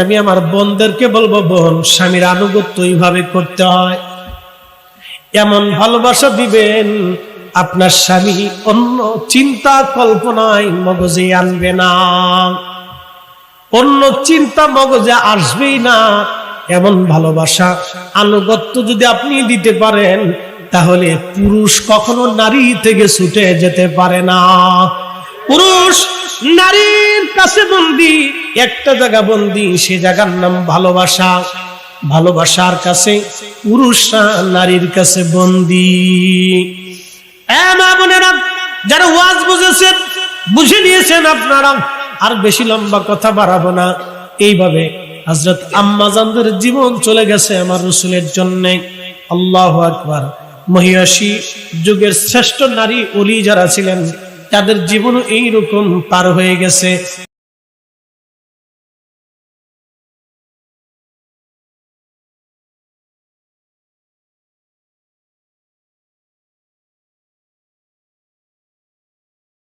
আমি আমার বোনদেরকে বলবো, বোন, স্বামীর আনুগত্য এইভাবে করতে হয়। এমন ভালোবাসা দিবেন আপনার স্বামী অন্য চিন্তা কল্পনায় মগজে আনবে না, অন্য চিন্তা মগজে আসবেই না। এমন ভালোবাসা আনুগত্য যদি আপনি দিতে পারেন, তাহলে পুরুষ কখনো নারী থেকে ছুটে যেতে পারে না। পুরুষ নারীর কাছে বন্দী, একটা জায়গা বন্দী, সে জায়গার নাম ভালোবাসা। ভালোবাসার কাছে পুরুষরা নারীর কাছে বন্দী। মা বোনেরা, যারা ওয়াজ বুঝেছেন, বুঝে নিয়েছেন আপনারা, আর বেশি লম্বা কথা বাড়াবো না। এইভাবে হযরত আম্মা জানদের জীবন চলে গেছে আমার রাসূলের জন্য। আল্লাহু আকবার। মহিয়াসী যুগের শ্রেষ্ঠ নারী ওলি যারা ছিলেন, তাদের জীবনও এইরকম পার হয়ে গেছে।